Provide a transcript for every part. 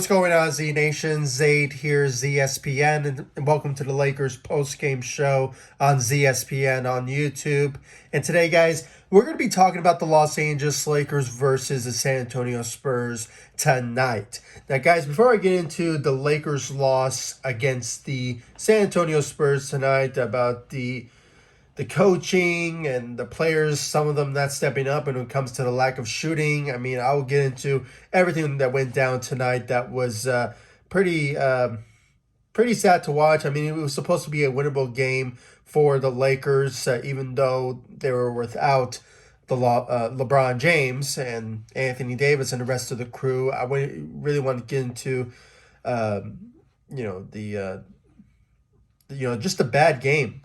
what's going on, Z Nation? Zaid here, ZSPN, and welcome to the Lakers post-game show on ZSPN on YouTube. And today, guys, we're going to be talking about the Los Angeles Lakers versus the San Antonio Spurs tonight. Now, guys, before I get into the Lakers' loss against the San Antonio Spurs tonight, about the coaching and the players, some of them not stepping up, and when it comes to the lack of shooting, I mean, I'll get into everything that went down tonight. That was pretty sad to watch. I mean, it was supposed to be a winnable game for the Lakers, even though they were without the LeBron James and Anthony Davis and the rest of the crew. I really want to get into, just a bad game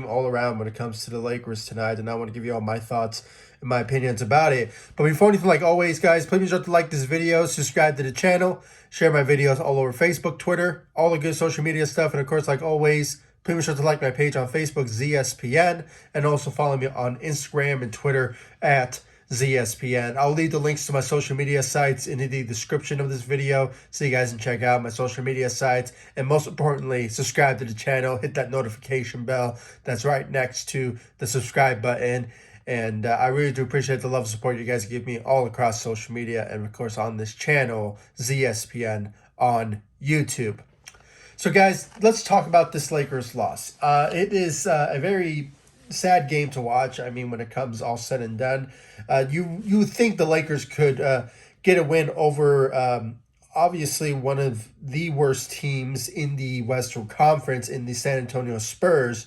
all around when it comes to the Lakers tonight. And I want to give you all my thoughts and my opinions about it. But before anything, like always, guys, please be sure to like this video, subscribe to the channel, share my videos all over Facebook, Twitter, all the good social media stuff. And of course, like always, please be sure to like my page on Facebook, ZSPN, and also follow me on Instagram and Twitter at ZSPN. I'll leave the links to my social media sites in the description of this video so you guys can check out my social media sites. And most importantly, subscribe to the channel, hit that notification bell that's right next to the subscribe button. And I really do appreciate the love and support you guys give me all across social media and, of course, on this channel, ZSPN on YouTube. So, guys, let's talk about this Lakers loss. It is a very sad game to watch. I mean, when it comes all said and done, you would think the Lakers could get a win over obviously one of the worst teams in the Western Conference in the San Antonio Spurs.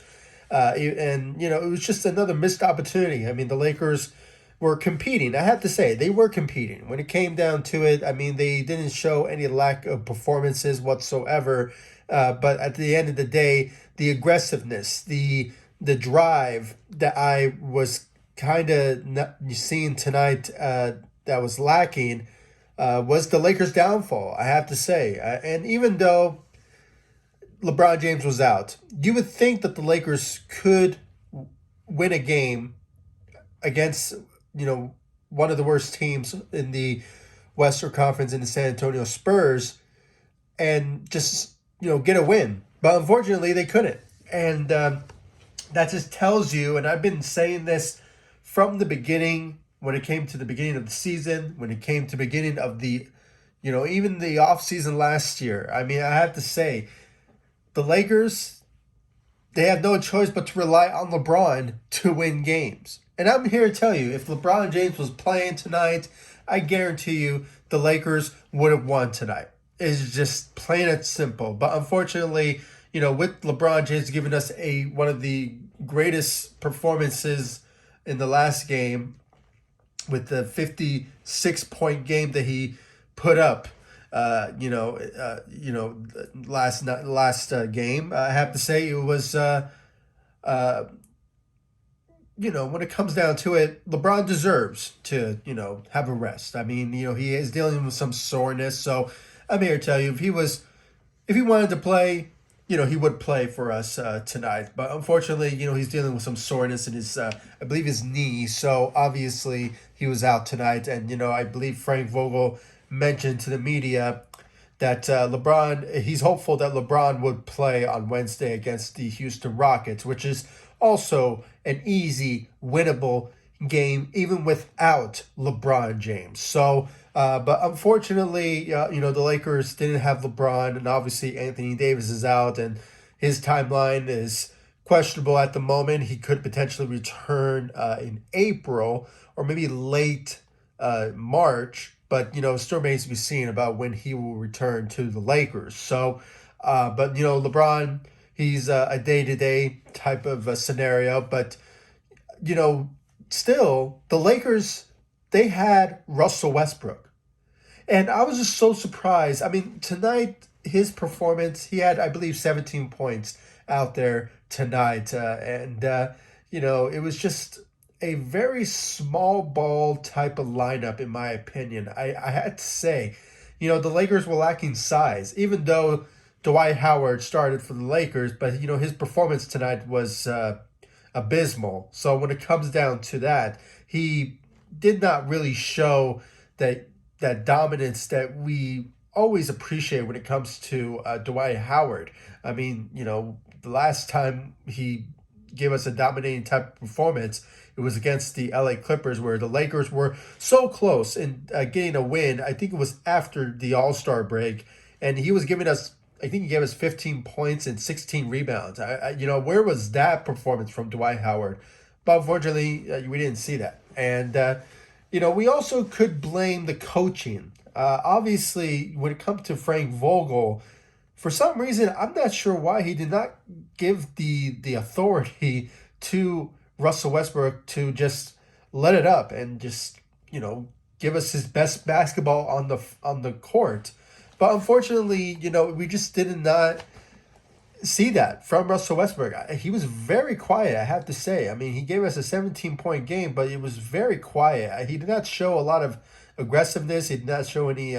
And, it was just another missed opportunity. I mean, the Lakers were competing. I have to say, they were competing. When it came down to it, I mean, they didn't show any lack of performances whatsoever. But at the end of the day, the aggressiveness, the drive that I was kind of seeing tonight that was lacking was the Lakers' downfall, I have to say. And even though LeBron James was out, you would think that the Lakers could win a game against, one of the worst teams in the Western Conference in the San Antonio Spurs and just, get a win. But unfortunately, they couldn't. And that just tells you, and I've been saying this from the beginning, when it came to the beginning of the season, when it came to the beginning of the, even the offseason last year. I mean, I have to say, the Lakers, they have no choice but to rely on LeBron to win games. And I'm here to tell you, if LeBron James was playing tonight, I guarantee you the Lakers would have won tonight. It's just plain and simple. But unfortunately, with LeBron James giving us one of the greatest performances in the last game, with the 56-point game that he put up, last game, I have to say it was, when it comes down to it, LeBron deserves to, have a rest. I mean, he is dealing with some soreness, so I'm here to tell you, if he wanted to play, he would play for us tonight. But unfortunately, he's dealing with some soreness in his, I believe, his knee. So obviously he was out tonight. And, I believe Frank Vogel mentioned to the media that he's hopeful that LeBron would play on Wednesday against the Houston Rockets, which is also an easy, winnable game, even without LeBron James. So, but unfortunately, the Lakers didn't have LeBron, and obviously Anthony Davis is out, and his timeline is questionable at the moment. He could potentially return in April or maybe late March, but, still remains to be seen about when he will return to the Lakers. So, but, LeBron, he's a day-to-day type of scenario, but, still, the Lakers, they had Russell Westbrook. And I was just so surprised. I mean, tonight, his performance, he had, I believe, 17 points out there tonight. It was just a very small ball type of lineup, in my opinion. I had to say, the Lakers were lacking size, even though Dwight Howard started for the Lakers. But, his performance tonight was abysmal. So when it comes down to that, he did not really show that dominance that we always appreciate when it comes to Dwight Howard. I mean, the last time he gave us a dominating type of performance, it was against the LA Clippers, where the Lakers were so close in getting a win. I think it was after the All-Star break, and he was giving us, I think he gave us 15 points and 16 rebounds. Where was that performance from Dwight Howard? But unfortunately, we didn't see that. And, we also could blame the coaching. Obviously, when it comes to Frank Vogel, for some reason, I'm not sure why he did not give the authority to Russell Westbrook to just let it up and just, give us his best basketball on the court. But unfortunately, we just did not see that from Russell Westbrook. He was very quiet, I have to say. I mean, he gave us a 17-point game, but it was very quiet. He did not show a lot of aggressiveness. He did not show any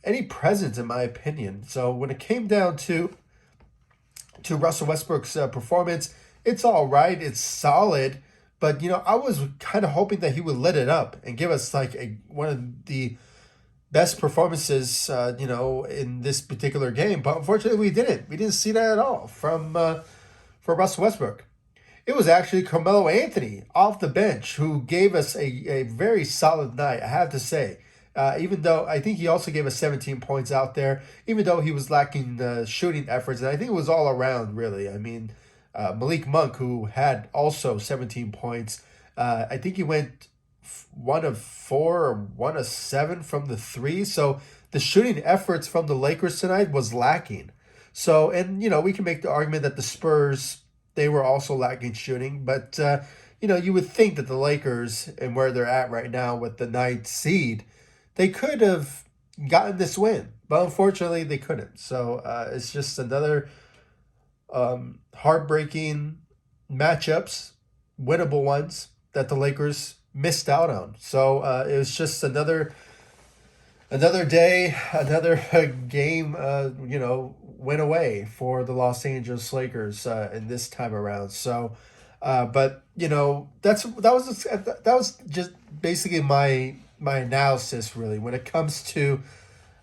any presence, in my opinion. So when it came down to Russell Westbrook's performance, it's all right. It's solid. But, I was kind of hoping that he would let it up and give us like one of the best performances, in this particular game. But unfortunately, we didn't. We didn't see that at all from Russell Westbrook. It was actually Carmelo Anthony off the bench who gave us a very solid night, I have to say. Even though I think he also gave us 17 points out there, even though he was lacking shooting efforts. And I think it was all around, really. I mean, Malik Monk, who had also 17 points, I think he went 1 of 4 or 1 of 7 from the three. So the shooting efforts from the Lakers tonight was lacking. So, and, we can make the argument that the Spurs, they were also lacking shooting. But, you would think that the Lakers and where they're at right now with the 9th seed, they could have gotten this win. But unfortunately, they couldn't. So it's just another heartbreaking matchups, winnable ones that the Lakers missed out on. So it was just another day, another game, went away for the Los Angeles Lakers in this time around. So, but that was just basically my analysis, really, when it comes to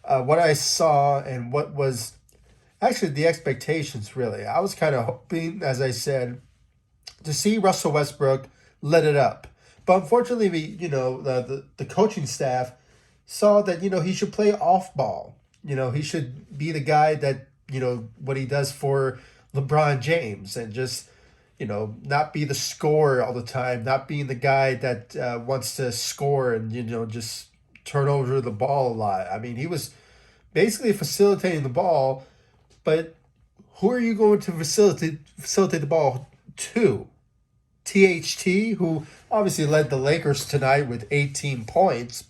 what I saw and what was actually the expectations. Really, I was kind of hoping, as I said, to see Russell Westbrook let it up. But unfortunately, the coaching staff saw that, he should play off ball. He should be the guy that, what he does for LeBron James, and just, not be the scorer all the time, not being the guy that wants to score and, just turn over the ball a lot. I mean, he was basically facilitating the ball, but who are you going to facilitate the ball to? THT, who obviously led the Lakers tonight with 18 points,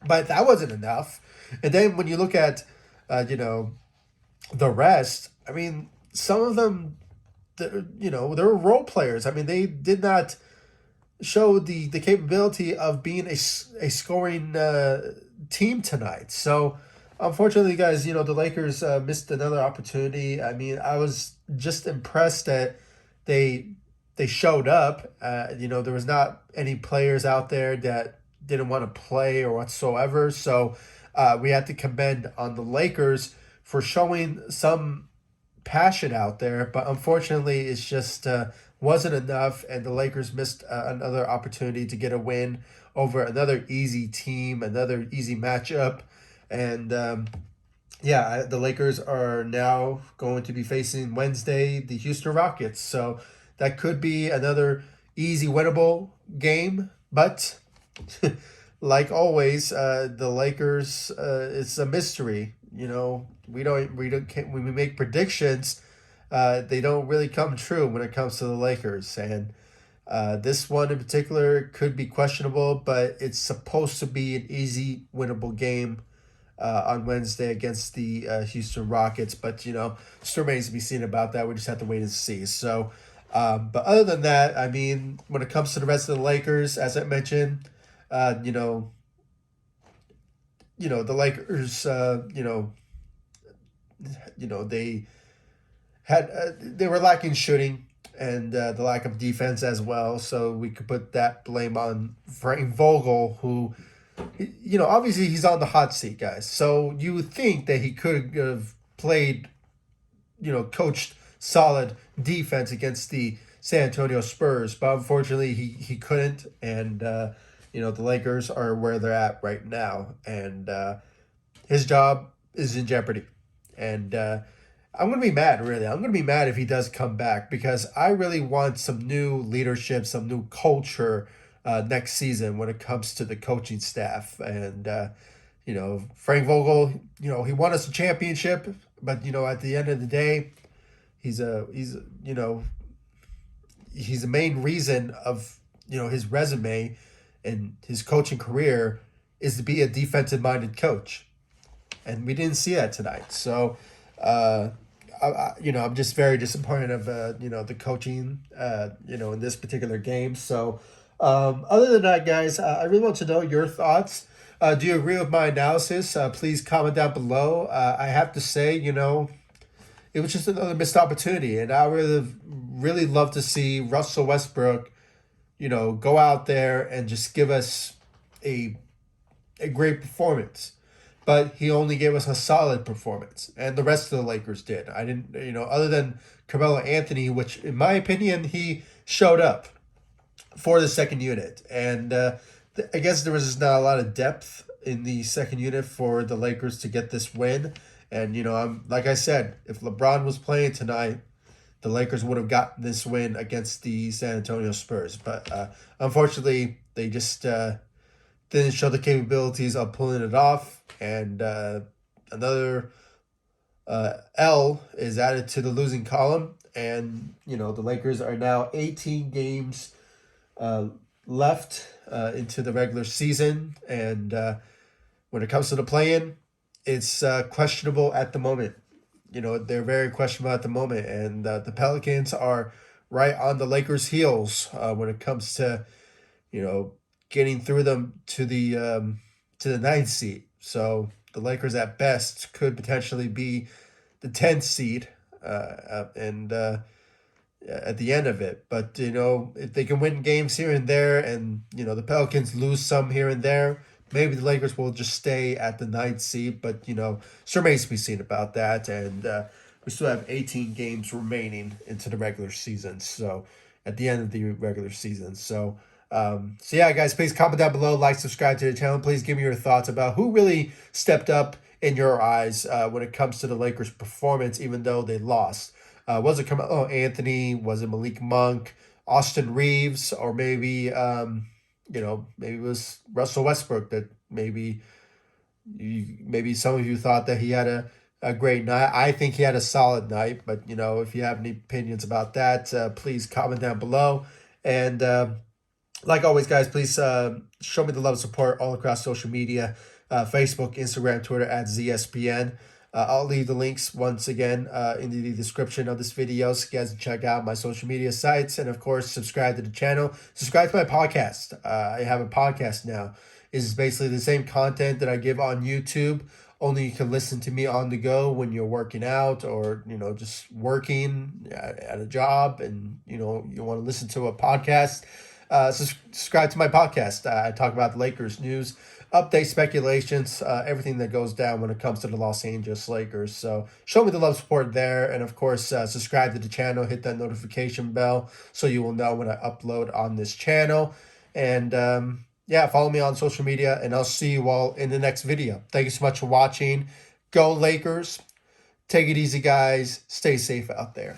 but that wasn't enough. And then when you look at, the rest, I mean, some of them, they were role players. I mean, they did not show the capability of being a scoring team tonight. So, unfortunately, guys, the Lakers missed another opportunity. I mean, I was just impressed that they showed up. There was not any players out there that didn't want to play or whatsoever. So we had to commend on the Lakers for showing some passion out there. But unfortunately, it's just wasn't enough. And the Lakers missed another opportunity to get a win over another easy team, another easy matchup. And the Lakers are now going to be facing Wednesday the Houston Rockets. So that could be another easy winnable game, but like always, the Lakers, it's a mystery. When we make predictions, they don't really come true when it comes to the Lakers. And this one in particular could be questionable, but it's supposed to be an easy winnable game on Wednesday against the Houston Rockets. But still remains to be seen about that. We just have to wait and see. So. But other than that, I mean, when it comes to the rest of the Lakers, as I mentioned, the Lakers, they were lacking shooting and the lack of defense as well. So we could put that blame on Frank Vogel, who obviously he's on the hot seat, guys. So you would think that he could have played, coached solid defense against the San Antonio Spurs, but unfortunately he couldn't. And the Lakers are where they're at right now, and his job is in jeopardy. And I'm going to be mad, really. I'm going to be mad if he does come back, because I really want some new leadership, some new culture next season when it comes to the coaching staff. And, Frank Vogel, he won us a championship, but, at the end of the day, he's the main reason of, his resume and his coaching career is to be a defensive-minded coach. And we didn't see that tonight. So, I'm just very disappointed of, the coaching, in this particular game. So, other than that, guys, I really want to know your thoughts. Do you agree with my analysis? Please comment down below. I have to say, it was just another missed opportunity. And I really love to see Russell Westbrook, go out there and just give us a great performance. But he only gave us a solid performance, and the rest of the Lakers did. I didn't, other than Carmelo Anthony, which in my opinion, he showed up for the second unit. And I guess there was just not a lot of depth in the second unit for the Lakers to get this win. And, like I said, if LeBron was playing tonight, the Lakers would have gotten this win against the San Antonio Spurs. But unfortunately, they just didn't show the capabilities of pulling it off. And another L is added to the losing column. And, the Lakers are now 18 games left into the regular season. And when it comes to the play-in, it's questionable at the moment. They're very questionable at the moment. And the Pelicans are right on the Lakers' heels when it comes to, getting through them to the ninth seed. So the Lakers at best could potentially be the 10th seed and at the end of it. But, if they can win games here and there and, the Pelicans lose some here and there, maybe the Lakers will just stay at the 9th seed. But, still remains to be seen about that. And we still have 18 games remaining into the regular season. So at the end of the regular season. So yeah, guys, please comment down below, like, subscribe to the channel. Please give me your thoughts about who really stepped up in your eyes when it comes to the Lakers' performance, even though they lost. Was it Carmelo Anthony? Was it Malik Monk, Austin Reaves, or maybe maybe it was Russell Westbrook that maybe some of you thought that he had a great night. I think he had a solid night, but if you have any opinions about that, please comment down below. And like always, guys, please show me the love and support all across social media, Facebook, Instagram, Twitter, at ZSPN. I'll leave the links once again in the description of this video so you guys can check out my social media sites. And, of course, subscribe to the channel. Subscribe to my podcast. I have a podcast now. It's basically the same content that I give on YouTube, only you can listen to me on the go when you're working out or, just working at a job and, you want to listen to a podcast. Subscribe to my podcast. I talk about the Lakers news, updates, speculations, everything that goes down when it comes to the Los Angeles Lakers. So show me the love, support there. And of course, subscribe to the channel, hit that notification bell so you will know when I upload on this channel. And yeah, follow me on social media and I'll see you all in the next video. Thank you so much for watching. Go Lakers. Take it easy, guys. Stay safe out there.